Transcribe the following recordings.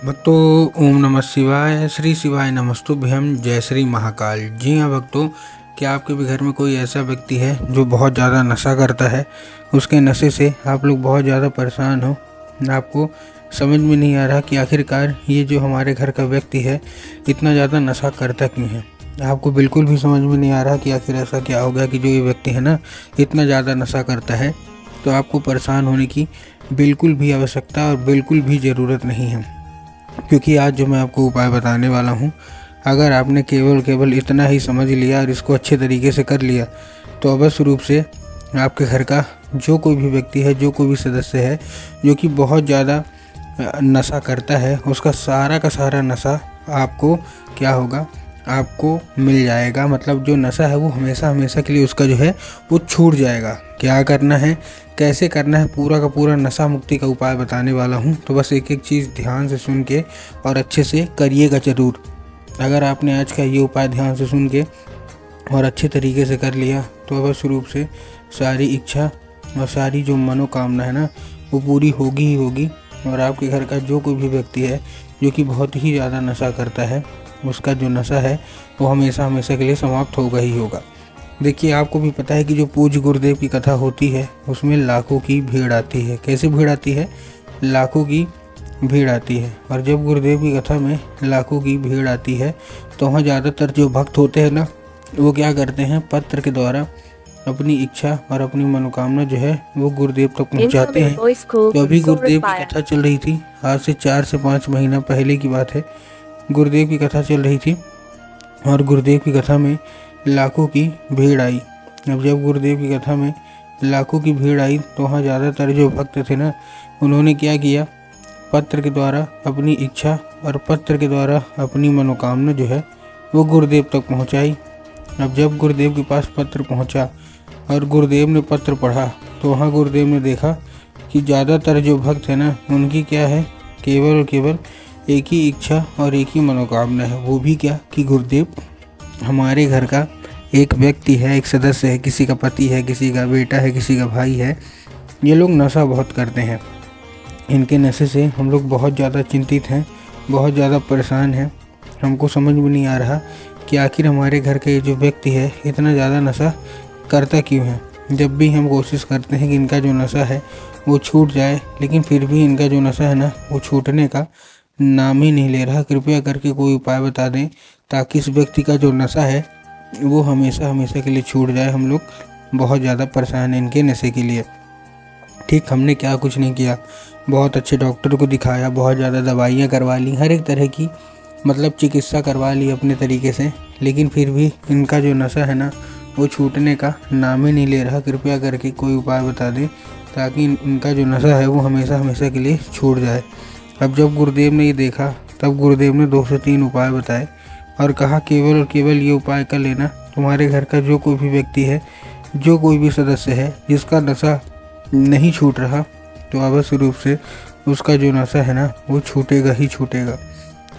भक्तों, ओम नमः शिवाय, श्री शिवाय नमस्तुभ्यम, जय श्री महाकाल। जी हाँ भक्तों, क्या आपके भी घर में कोई ऐसा व्यक्ति है जो बहुत ज़्यादा नशा करता है? उसके नशे से आप लोग बहुत ज़्यादा परेशान हो। आपको समझ में नहीं आ रहा कि आखिरकार ये जो हमारे घर का व्यक्ति है इतना ज़्यादा नशा करता क्यों है। आपको बिल्कुल भी समझ में नहीं आ रहा कि आखिर ऐसा क्या हो गया कि जो ये व्यक्ति है ना इतना ज़्यादा नशा करता है। तो आपको परेशान होने की बिल्कुल भी आवश्यकता और बिल्कुल भी ज़रूरत नहीं है, क्योंकि आज जो मैं आपको उपाय बताने वाला हूँ, अगर आपने केवल इतना ही समझ लिया और इसको अच्छे तरीके से कर लिया तो अवश्य रूप से आपके घर का जो कोई भी व्यक्ति है, जो कोई भी सदस्य है जो कि बहुत ज़्यादा नशा करता है, उसका सारा का सारा नशा आपको क्या होगा, आपको मिल जाएगा। मतलब जो नशा है वो हमेशा हमेशा के लिए उसका जो है वो छूट जाएगा। क्या करना है, कैसे करना है, पूरा का पूरा नशा मुक्ति का उपाय बताने वाला हूँ। तो बस एक एक चीज़ ध्यान से सुन के और अच्छे से करिएगा ज़रूर। अगर आपने आज का ये उपाय ध्यान से सुन के और अच्छे तरीके से कर लिया तो अवश्य रूप से सारी इच्छा और सारी जो मनोकामना है ना वो पूरी होगी ही होगी। और आपके घर का जो कोई भी व्यक्ति है जो कि बहुत ही ज़्यादा नशा करता है, उसका जो नशा है वो हमेशा हमेशा के लिए समाप्त होगा ही होगा। देखिए, आपको भी पता है कि जो पूज्य गुरुदेव की कथा होती है उसमें लाखों की भीड़ आती है। कैसे भीड़ आती है? लाखों की भीड़ आती है। और जब गुरुदेव की कथा में लाखों की भीड़ आती है तो वहाँ ज़्यादातर जो भक्त होते हैं ना वो क्या करते हैं, पत्र के द्वारा अपनी इच्छा और अपनी मनोकामना जो है वो गुरुदेव तक पहुँचाते हैं। तो अभी गुरुदेव की कथा चल रही थी, आज से 4 से 5 महीना पहले की बात है। गुरुदेव की कथा चल रही थी और गुरुदेव की कथा में लाखों की भीड़ आई। अब जब गुरुदेव की कथा में लाखों की भीड़ आई तो वहाँ ज़्यादातर जो भक्त थे ना उन्होंने क्या किया, पत्र के द्वारा अपनी इच्छा और पत्र के द्वारा अपनी मनोकामना जो है वो गुरुदेव तक पहुँचाई। अब जब गुरुदेव के पास पत्र पहुँचा और गुरुदेव ने पत्र पढ़ा तो वहाँ गुरुदेव ने देखा कि ज़्यादातर जो भक्त है ना उनकी क्या है, केवल और केवल एक ही इच्छा और एक ही मनोकामना है। वो भी क्या कि गुरुदेव हमारे घर का एक व्यक्ति है, एक सदस्य है, किसी का पति है, किसी का बेटा है, किसी का भाई है, ये लोग नशा बहुत करते हैं। इनके नशे से हम लोग बहुत ज़्यादा चिंतित हैं, बहुत ज़्यादा परेशान हैं। हमको समझ में नहीं आ रहा कि आखिर हमारे घर का ये जो व्यक्ति है इतना ज़्यादा नशा करता क्यों है। जब भी हम कोशिश करते हैं कि इनका जो नशा है वो छूट जाए, लेकिन फिर भी इनका जो नशा है ना वो छूटने का नाम ही नहीं ले रहा। कृपया करके कोई उपाय बता दें ताकि इस व्यक्ति का जो नशा है वो हमेशा हमेशा के लिए छूट जाए। हम लोग बहुत ज़्यादा परेशान हैं इनके नशे के लिए। ठीक, हमने क्या कुछ नहीं किया, बहुत अच्छे डॉक्टर को दिखाया, बहुत ज़्यादा दवाइयाँ करवा ली, हर एक तरह की मतलब चिकित्सा करवा ली अपने तरीके से, लेकिन फिर भी इनका जो नशा है ना वो छूटने का नाम ही नहीं ले रहा। कृपया करके कोई उपाय बता दें ताकि इनका जो नशा है वो हमेशा हमेशा के लिए छूट जाए। अब जब गुरुदेव ने ये देखा तब गुरुदेव ने 2 से 3 उपाय बताए और कहा केवल और केवल ये उपाय कर लेना, तुम्हारे घर का जो कोई भी व्यक्ति है, जो कोई भी सदस्य है जिसका नशा नहीं छूट रहा तो अवश्य रूप से उसका जो नशा है ना वो छूटेगा ही छूटेगा।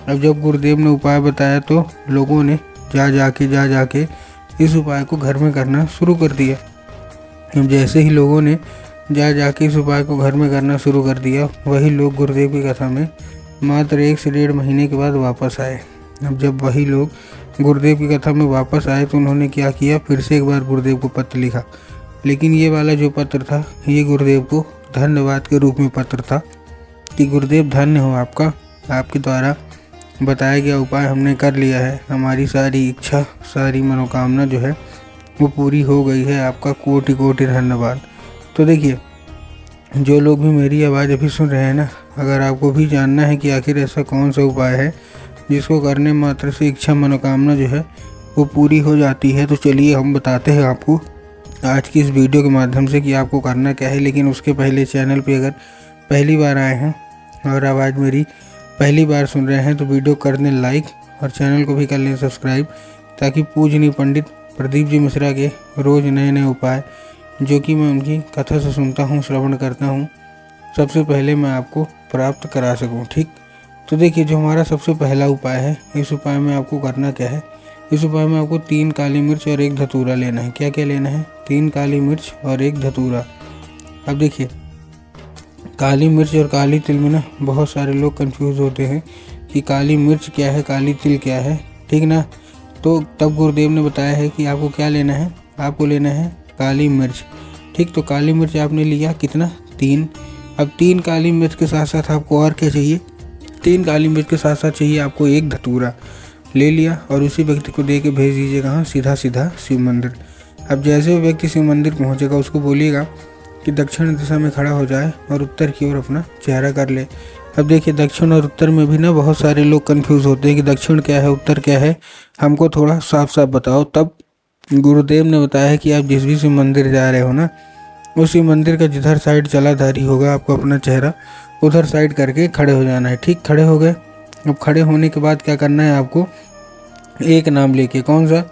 अब जब गुरुदेव ने उपाय बताया तो लोगों ने जा जाके इस उपाय को घर में करना शुरू कर दिया। अब जैसे ही लोगों ने जाके इस उपाय को घर में करना शुरू कर दिया, वही लोग गुरुदेव की कथा में मात्र 1 से 1.5 महीने के बाद वापस आए। अब जब वही लोग गुरुदेव की कथा में वापस आए तो उन्होंने क्या किया, फिर से एक बार गुरुदेव को पत्र लिखा। लेकिन ये वाला जो पत्र था ये गुरुदेव को धन्यवाद के रूप में पत्र था कि गुरुदेव धन्य हो आपका, आपके द्वारा बताया गया उपाय हमने कर लिया है, हमारी सारी इच्छा सारी मनोकामना जो है वो पूरी हो गई है, आपका कोटि कोटि धन्यवाद। तो देखिए, जो लोग भी मेरी आवाज़ अभी सुन रहे हैं ना, अगर आपको भी जानना है कि आखिर ऐसा कौन सा उपाय है जिसको करने मात्र से इच्छा मनोकामना जो है वो पूरी हो जाती है, तो चलिए हम बताते हैं आपको आज की इस वीडियो के माध्यम से कि आपको करना क्या है। लेकिन उसके पहले चैनल पे अगर पहली बार आए हैं और आवाज़ मेरी पहली बार सुन रहे हैं तो वीडियो कर दें लाइक और चैनल को भी कर लें सब्सक्राइब, ताकि पूजनीय पंडित प्रदीप जी मिश्रा के रोज़ नए नए उपाय जो कि मैं उनकी कथा से सुनता हूँ, श्रवण करता हूँ, सबसे पहले मैं आपको प्राप्त करा सकूँ। ठीक, तो देखिए, जो हमारा सबसे पहला उपाय है, इस उपाय में आपको करना क्या है, इस उपाय में आपको 3 काली मिर्च और 1 धतूरा लेना है। क्या क्या लेना है? 3 काली मिर्च और 1 धतूरा। अब देखिए, काली मिर्च और काली तिल में ना बहुत सारे लोग कंफ्यूज होते हैं कि काली मिर्च क्या है, काली तिल क्या है, ठीक ना। तो तब गुरुदेव ने बताया है कि आपको क्या लेना है, आपको लेना है काली मिर्च, ठीक। तो काली मिर्च आपने लिया कितना, 3। अब 3 काली मिर्च के साथ साथ आपको और क्या चाहिए, 3 काली मिर्च के साथ साथ चाहिए आपको 1 धतूरा ले लिया और उसी व्यक्ति को दे के भेज दीजिए कहाँ, सीधा सीधा शिव मंदिर। अब जैसे वो व्यक्ति शिव मंदिर पहुँचेगा उसको बोलिएगा कि दक्षिण दिशा में खड़ा हो जाए और उत्तर की ओर अपना चेहरा कर ले। अब देखिए दक्षिण और उत्तर में भी ना बहुत सारे लोग कंफ्यूज होते हैं कि दक्षिण क्या है, उत्तर क्या है, हमको थोड़ा साफ साफ बताओ। तब गुरुदेव ने बताया है कि आप जिस भी शिव मंदिर जा रहे हो ना, उसी मंदिर का जिधर साइड जलाधारी होगा आपको अपना चेहरा उधर साइड करके खड़े हो जाना है, ठीक। खड़े हो गए। अब खड़े होने के बाद क्या करना है आपको, एक नाम लेके, कौन सा,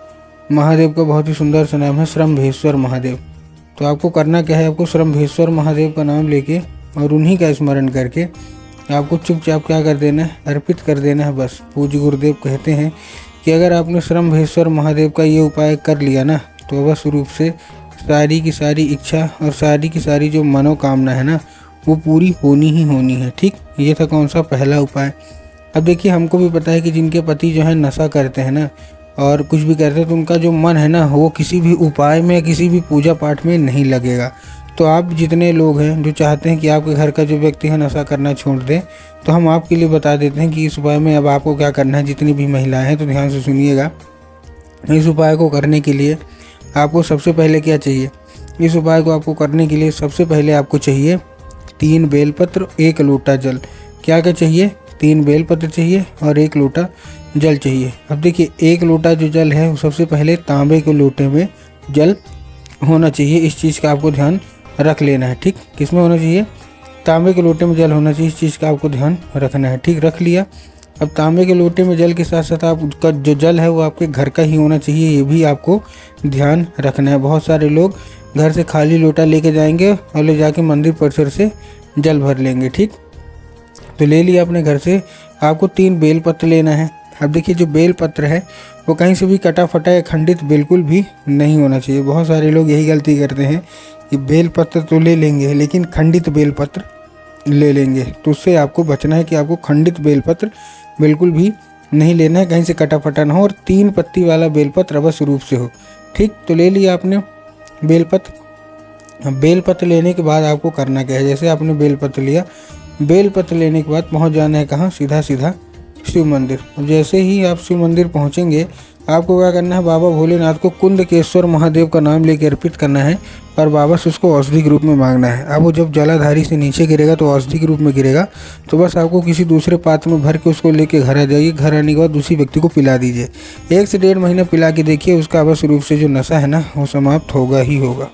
महादेव का बहुत ही सुंदर सा नाम है श्रम्भेश्वर महादेव। तो आपको करना क्या है, आपको श्रम्भेश्वर महादेव का नाम लेके और उन्हीं का स्मरण करके आपको चुपचाप क्या कर देना है, अर्पित कर देना है बस। पूज्य गुरुदेव कहते हैं कि अगर आपने श्रम्भेश्वर महादेव का ये उपाय कर लिया ना, तो अवश्य रूप से सारी की सारी इच्छा और सारी की सारी जो मनोकामना है ना, वो पूरी होनी ही होनी है, ठीक। ये था कौन सा, पहला उपाय। अब देखिए हमको भी पता है कि जिनके पति जो है नशा करते हैं ना और कुछ भी करते हैं, तो उनका जो मन है ना वो किसी भी उपाय में, किसी भी पूजा पाठ में नहीं लगेगा। तो आप जितने लोग हैं जो चाहते हैं कि आपके घर का जो व्यक्ति है नशा करना छोड़ दे, तो हम आपके लिए बता देते हैं कि इस उपाय में अब आपको क्या करना है। जितनी भी महिलाएं हैं तो ध्यान से सुनिएगा। इस उपाय को करने के लिए आपको सबसे पहले क्या चाहिए, इस उपाय को आपको करने के लिए सबसे पहले आपको चाहिए 3 बेलपत्र, 1 लोटा जल। क्या क्या चाहिए, 3 बेलपत्र चाहिए और 1 लोटा जल चाहिए। अब देखिए 1 लोटा जो जल है वो सबसे पहले तांबे के लोटे में जल होना चाहिए। इस चीज़ का आपको ध्यान रख लेना है, ठीक। किस में होना चाहिए, तांबे के लोटे में जल होना चाहिए। इस चीज़ का आपको ध्यान रखना है, ठीक। रख लिया। अब तांबे के लोटे में जल के साथ साथ आपका जो जल है वो आपके घर का ही होना चाहिए, ये भी आपको ध्यान रखना है। बहुत सारे लोग घर से खाली लोटा लेके जाएंगे और ले जाके मंदिर परिसर से जल भर लेंगे, ठीक। तो ले लिया अपने घर से। आपको 3 बेलपत्र लेना है। अब देखिए जो बेलपत्र है वो कहीं से भी कटा फटा या खंडित बिल्कुल भी नहीं होना चाहिए। बहुत सारे लोग यही गलती करते हैं कि बेलपत्र तो ले लेंगे लेकिन खंडित बेलपत्र ले लेंगे, तो उससे आपको बचना है कि आपको खंडित बेलपत्र बिल्कुल भी नहीं लेना है, कहीं से कटा फटा ना हो और 3 पत्ती वाला बेलपत्र अवश्य रूप से हो, ठीक। तो ले लिया आपने बेलपत्र। बेलपत्र लेने के बाद आपको करना क्या है, जैसे आपने बेलपत्र लिया, बेलपत्र लेने के बाद पहुंच जाना है कहाँ, सीधा सीधा शिव मंदिर। अब जैसे ही आप शिव मंदिर पहुंचेंगे आपको क्या करना है, बाबा भोलेनाथ को कुंदकेश्वर महादेव का नाम लेकर अर्पित करना है और वापस उसको औषधि के रूप में मांगना है। अब वो जब जलाधारी से नीचे गिरेगा तो औषधि के रूप में गिरेगा, तो बस आपको किसी दूसरे पात्र में भर के उसको लेके घर आ जाइए। घर आने के बाद दूसरी व्यक्ति को पिला दीजिए। 1 से 1.5 महीना पिला के देखिए, उसका अवश्य रूप से जो नशा है ना वो समाप्त होगा ही होगा।